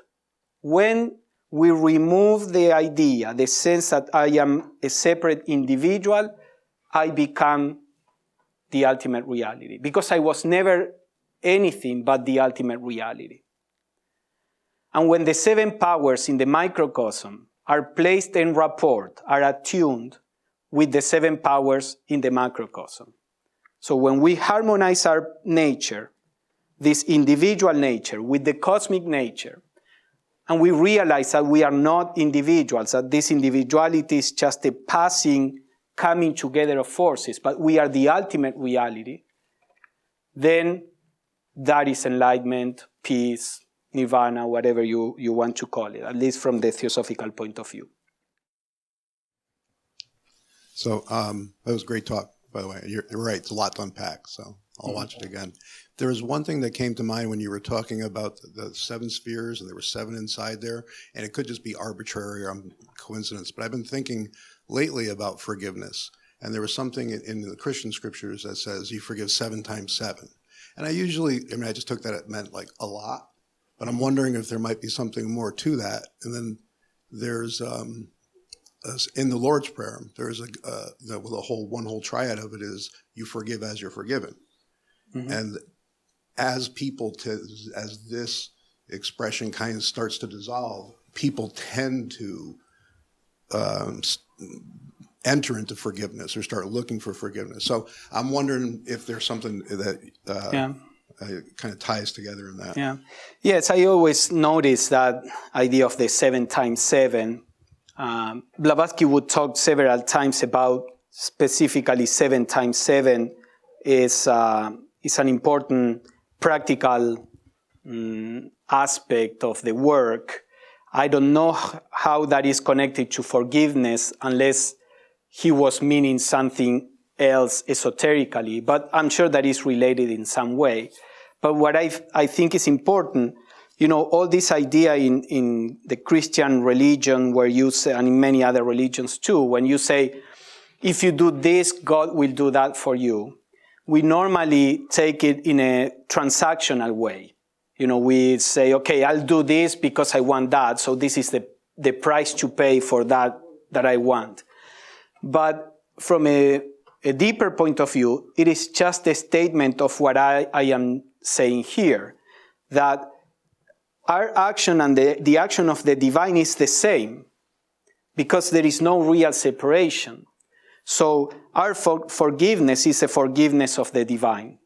when we remove the idea, the sense that I am a separate individual, I become the ultimate reality. Because I was never anything but the ultimate reality. And when the 7 powers in the microcosm are placed in rapport, are attuned with the 7 powers in the macrocosm. So when we harmonize our nature, this individual nature, with the cosmic nature, and we realize that we are not individuals, that this individuality is just a passing, coming together of forces, but we are the ultimate reality, then that is enlightenment, peace, nirvana, whatever you want to call it, at least from the theosophical point of view. So that was a great talk, by the way. You're right, it's a lot to unpack, so I'll watch it again. There was one thing that came to mind when you were talking about the 7 spheres, and there were 7 inside there, and it could just be arbitrary or coincidence, but I've been thinking lately about forgiveness, and there was something in the Christian scriptures that says you forgive 7 times 7. And I just took that it meant like a lot, but I'm wondering if there might be something more to that. And then there's, in the Lord's Prayer, there's one whole triad of it is you forgive as you're forgiven. Mm-hmm. And as this expression kind of starts to dissolve, people tend to enter into forgiveness or start looking for forgiveness. So I'm wondering if there's something that kind of ties together in that. Yeah. Yes, I always notice that idea of the 7 times 7. Blavatsky would talk several times about specifically 7 times 7 is an important practical aspect of the work. I don't know how that is connected to forgiveness unless he was meaning something else esoterically, but I'm sure that is related in some way. But what I think is important, all this idea in the Christian religion where you say, and in many other religions too, when you say, if you do this, God will do that for you. We normally take it in a transactional way. We say, okay, I'll do this because I want that, so this is the price to pay for that I want. But from a deeper point of view, it is just a statement of what I am saying here, that our action and the action of the divine is the same, because there is no real separation. So our forgiveness is a forgiveness of the divine.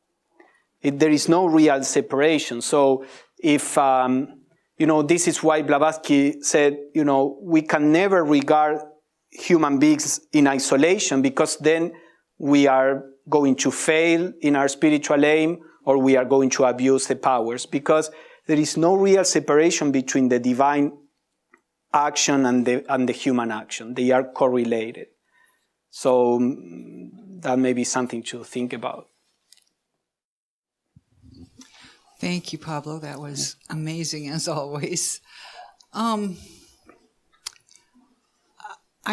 There is no real separation. So if, this is why Blavatsky said, we can never regard human beings in isolation, because then we are going to fail in our spiritual aim, or we are going to abuse the powers, because there is no real separation between the divine action and the human action. They are correlated. So that may be something to think about. Thank you, Pablo. That was amazing, as always. I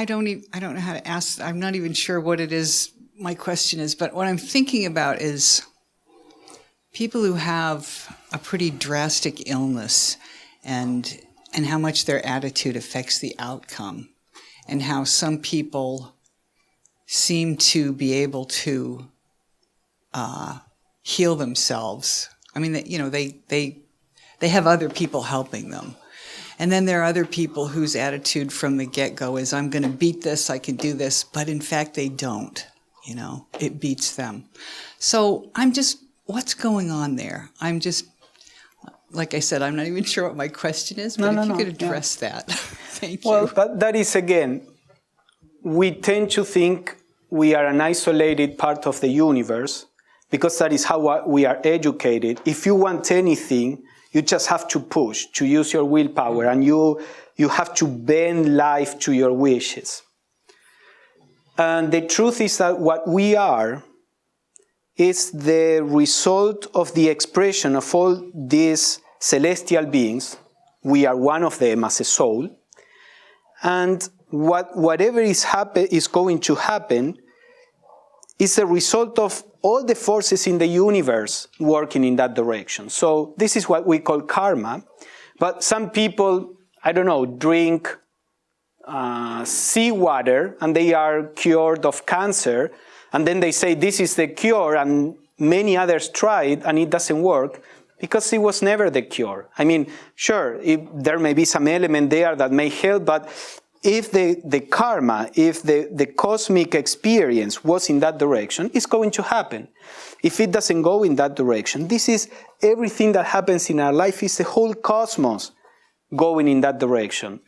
don't know how to ask. I'm not even sure what it is my question is, but what I'm thinking about is people who have a pretty drastic illness and how much their attitude affects the outcome, and how some people seem to be able to heal themselves. I mean, they have other people helping them. And then there are other people whose attitude from the get-go is, I'm going to beat this, I can do this, but in fact they don't. It beats them. So what's going on there? Like I said, I'm not even sure what my question is, but if you could address that. Thank you. Well, that is, again, we tend to think we are an isolated part of the universe, because that is how we are educated. If you want anything, you just have to push, to use your willpower, and you have to bend life to your wishes. And the truth is that what we are is the result of the expression of all these celestial beings. We are one of them as a soul. And whatever is going to happen is a result of all the forces in the universe working in that direction. So this is what we call karma. But some people I don't know, drink seawater and they are cured of cancer, and then they say this is the cure, and many others tried and it doesn't work, because it was never the cure. I mean, sure, there may be some element there that may help, but if the karma, if the cosmic experience was in that direction, it's going to happen. If it doesn't go in that direction, this is everything that happens in our life, is the whole cosmos going in that direction.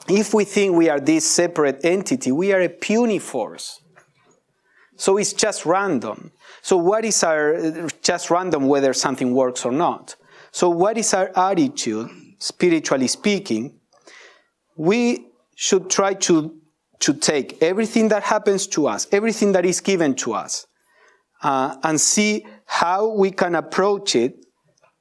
If we think we are this separate entity, we are a puny force. So it's just random. So what is just random whether something works or not? So what is our attitude, spiritually speaking? We should try to take everything that happens to us, everything that is given to us, and see how we can approach it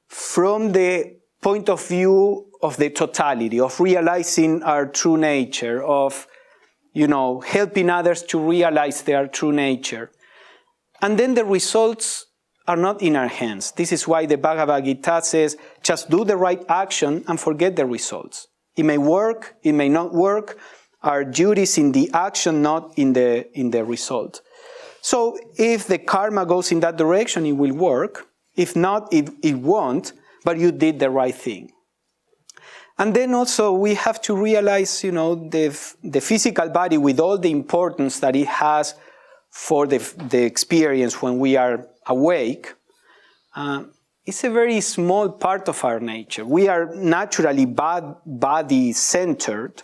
from the point of view of the totality, of realizing our true nature, of, helping others to realize their true nature. And then the results are not in our hands. This is why the Bhagavad Gita says, just do the right action and forget the results. It may work, it may not work. Our duty is in the action, not in the result. So if the karma goes in that direction, it will work. If not, it won't, but you did the right thing. And then also we have to realize, the physical body, with all the importance that it has for the experience when we are awake, it's a very small part of our nature. We are naturally body-centered,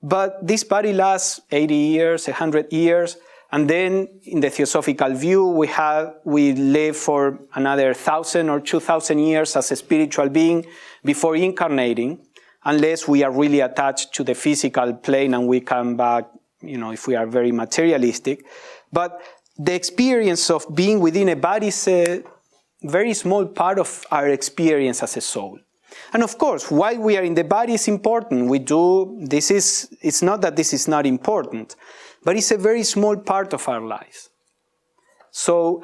but this body lasts 80 years, 100 years, and then in the Theosophical view, we live for another 1,000 or 2,000 years as a spiritual being before incarnating, unless we are really attached to the physical plane and we come back, if we are very materialistic. But the experience of being within a body is a very small part of our experience as a soul. And of course, while we are in the body is important. It's not that this is not important, but it's a very small part of our lives. So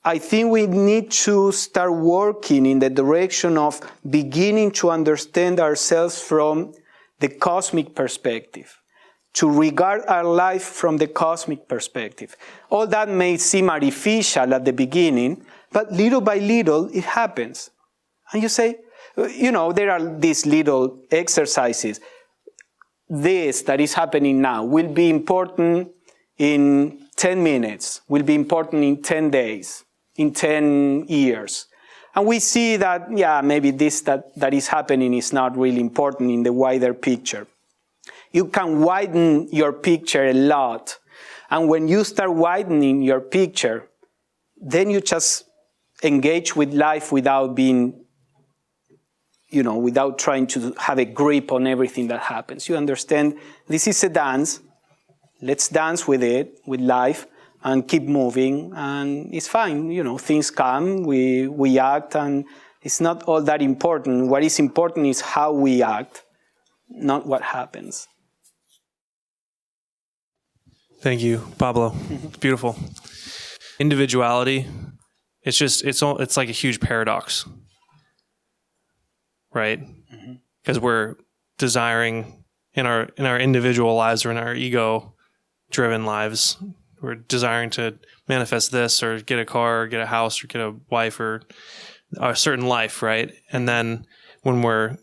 I think we need to start working in the direction of beginning to understand ourselves from the cosmic perspective, to regard our life from the cosmic perspective. All that may seem artificial at the beginning, but little by little it happens. And you say, there are these little exercises. This that is happening now will be important in 10 minutes, will be important in 10 days, in 10 years. And we see that, maybe this that is happening is not really important in the wider picture. You can widen your picture a lot. And when you start widening your picture, then you just engage with life without being, without trying to have a grip on everything that happens. You understand this is a dance. Let's dance with it, with life, and keep moving. And it's fine. Things come, we act, and it's not all that important. What is important is how we act, not what happens. Thank you, Pablo. Beautiful. Individuality, it's like a huge paradox, right? Because we're desiring in our individual lives or in our ego-driven lives, we're desiring to manifest this or get a car or get a house or get a wife or a certain life, right? And then when we're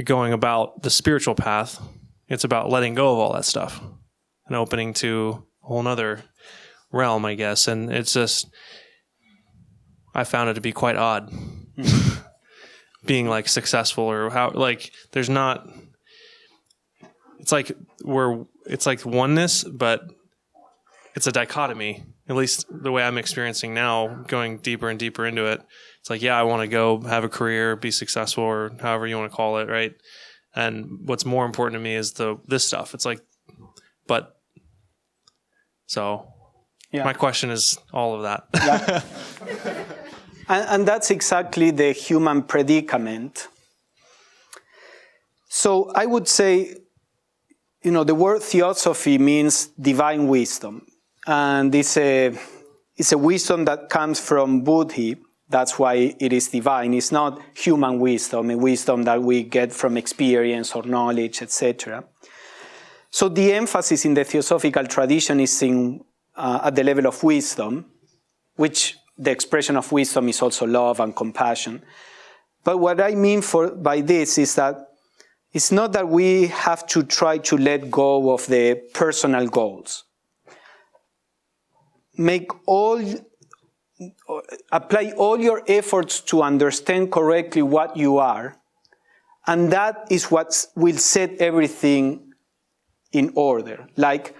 going about the spiritual path, it's about letting go of all that stuff and opening to a whole nother realm, I guess. And it's just, I found it to be quite odd being like successful or how, like, there's not, it's like oneness, but it's a dichotomy, at least the way I'm experiencing now, going deeper and deeper into it. It's like, I want to go have a career, be successful, or however you want to call it, right? And what's more important to me is this stuff. It's like, but, so my question is all of that. And that's exactly the human predicament. So I would say, the word theosophy means divine wisdom. And it's a wisdom that comes from Buddhi, That's why it is divine. It's not human wisdom, a wisdom that we get from experience or knowledge, etc. So the emphasis in the Theosophical tradition is at the level of wisdom, which the expression of wisdom is also love and compassion. But what I mean by this is that it's not that we have to try to let go of the personal goals. Apply all your efforts to understand correctly what you are, and that is what will set everything in order. Like,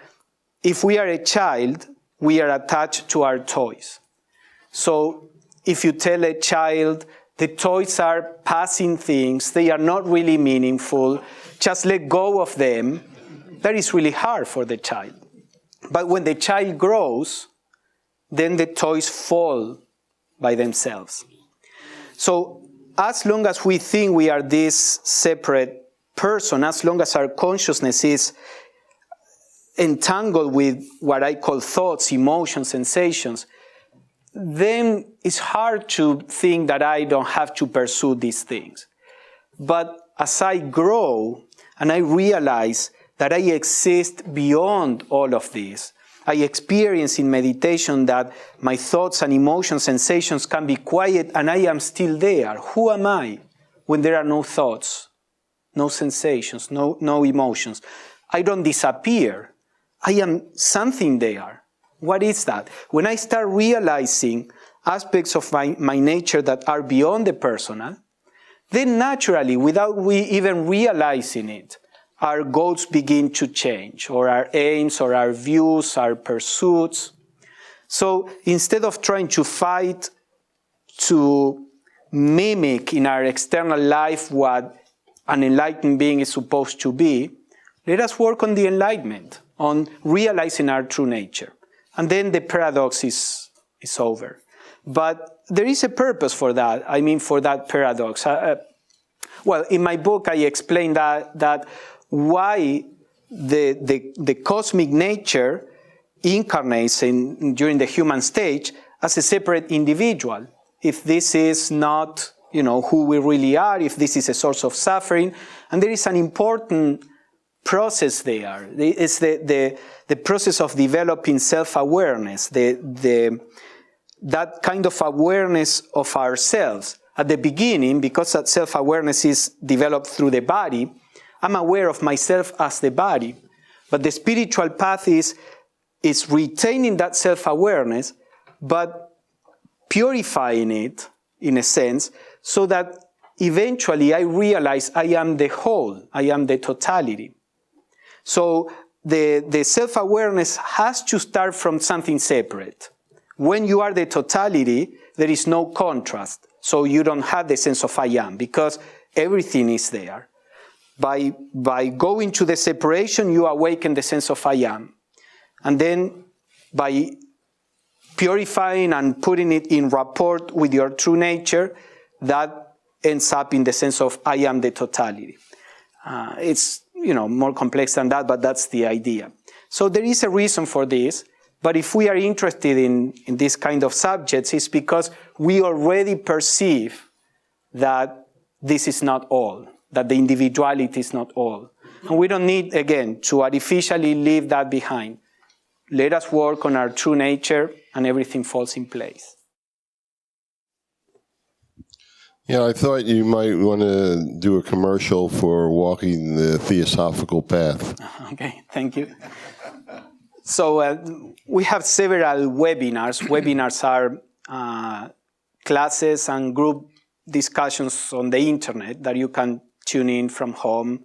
if we are a child, we are attached to our toys. So if you tell a child, the toys are passing things, they are not really meaningful, just let go of them, that is really hard for the child. But when the child grows, then the toys fall by themselves. So as long as we think we are this separate person, as long as our consciousness is entangled with what I call thoughts, emotions, sensations, then it's hard to think that I don't have to pursue these things. But as I grow and I realize that I exist beyond all of this, I experience in meditation that my thoughts and emotions, sensations can be quiet and I am still there. Who am I when there are no thoughts, no sensations, no emotions? I don't disappear. I am something there. What is that? When I start realizing aspects of my nature that are beyond the personal, then naturally, without we even realizing it, our goals begin to change, or our aims, or our views, our pursuits. So instead of trying to fight to mimic in our external life what an enlightened being is supposed to be, let us work on the enlightenment, on realizing our true nature. And then the paradox is over. But there is a purpose for that, for that paradox. Well, in my book, I explain that why the cosmic nature incarnates during the human stage as a separate individual. If this is not, who we really are, if this is a source of suffering, and there is an important process there. It's the process of developing self-awareness, that kind of awareness of ourselves. At the beginning, because that self-awareness is developed through the body, I'm aware of myself as the body. But the spiritual path is retaining that self-awareness, but purifying it, in a sense, so that eventually I realize I am the whole, I am the totality. So the self-awareness has to start from something separate. When you are the totality, there is no contrast. So you don't have the sense of I am, because everything is there. By going to the separation, you awaken the sense of I am. And then by purifying and putting it in rapport with your true nature, that ends up in the sense of I am the totality. It's more complex than that, but that's the idea. So there is a reason for this, but if we are interested in this kind of subjects, it's because we already perceive that this is not all, that the individuality is not all. And we don't need, again, to artificially leave that behind. Let us work on our true nature and everything falls in place. Yeah, I thought you might want to do a commercial for walking the Theosophical path. Okay, thank you. So we have several webinars. Webinars are classes and group discussions on the internet that you can tune in from home.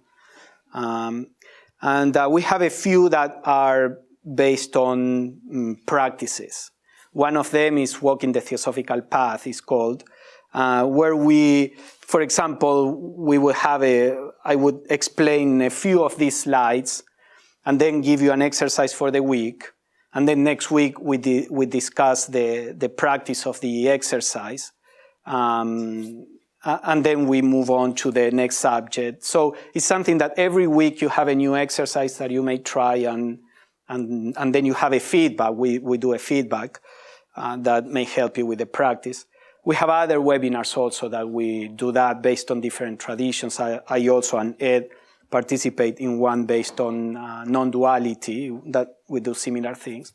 And we have a few that are based on practices. One of them is Walking the Theosophical Path, is called, where we, for example, I would explain a few of these slides and then give you an exercise for the week. And then next week we discuss the practice of the exercise. And then we move on to the next subject. So it's something that every week you have a new exercise that you may try, and then you have a feedback. We do a feedback that may help you with the practice. We have other webinars also that we do that based on different traditions. I also and Ed participate in one based on non-duality, that we do similar things.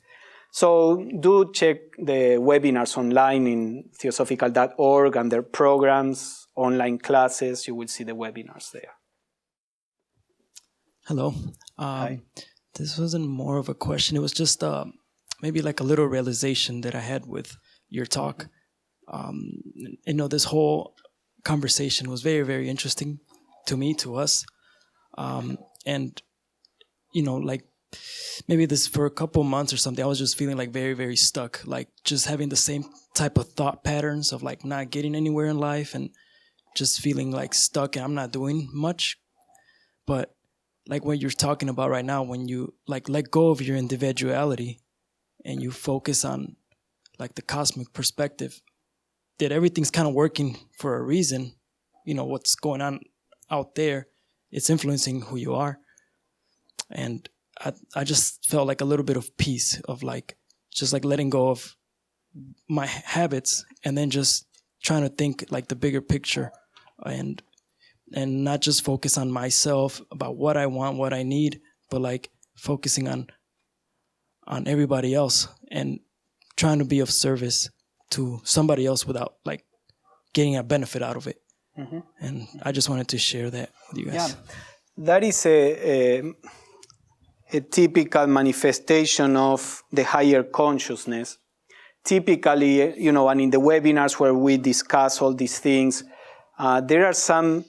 So do check the webinars online in theosophical.org and their programs, online classes. You will see the webinars there. Hello. Hi. This wasn't more of a question. It was just maybe like a little realization that I had with your talk. This whole conversation was very, very interesting to me, to us. Like maybe this for a couple months or something, I was just feeling like very, very stuck, like just having the same type of thought patterns of like not getting anywhere in life and just feeling like stuck and I'm not doing much. But like what you're talking about right now, when you like let go of your individuality and you focus on like the cosmic perspective, that everything's kind of working for a reason. What's going on out there, it's influencing who you are. And I just felt like a little bit of peace of like, just like letting go of my habits and then just trying to think like the bigger picture and not just focus on myself about what I want, what I need, but like focusing on everybody else and trying to be of service to somebody else without like getting a benefit out of it. Mm-hmm. And I just wanted to share that with you guys. Yeah, that is a typical manifestation of the higher consciousness. Typically, and in the webinars where we discuss all these things, there are some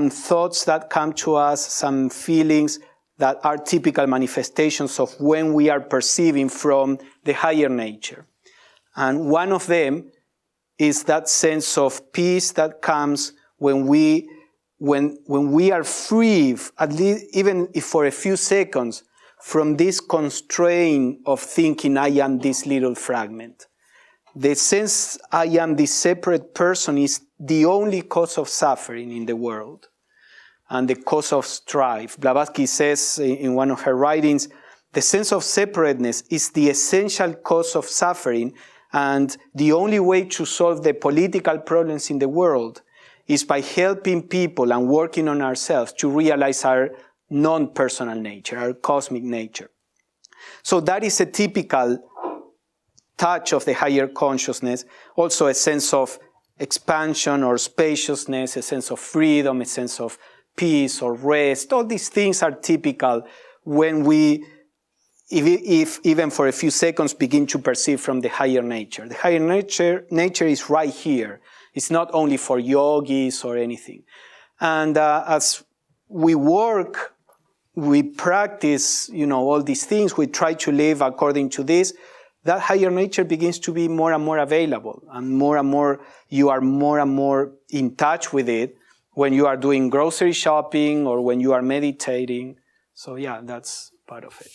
thoughts that come to us, some feelings that are typical manifestations of when we are perceiving from the higher nature. And one of them is that sense of peace that comes when we are free, at least even if for a few seconds, from this constraint of thinking I am this little fragment. The sense I am this separate person is the only cause of suffering in the world and the cause of strife. Blavatsky says in one of her writings, the sense of separateness is the essential cause of suffering, and the only way to solve the political problems in the world is by helping people and working on ourselves to realize our non-personal nature, our cosmic nature. So that is a typical touch of the higher consciousness, also a sense of expansion or spaciousness, a sense of freedom, a sense of peace or rest. All these things are typical when we, if even for a few seconds, begin to perceive from the higher nature. The higher nature is right here. It's not only for yogis or anything. And as we work, we practice, all these things, we try to live according to this, that higher nature begins to be more and more available, and more, you are more and more in touch with it when you are doing grocery shopping or when you are meditating. So yeah, that's part of it.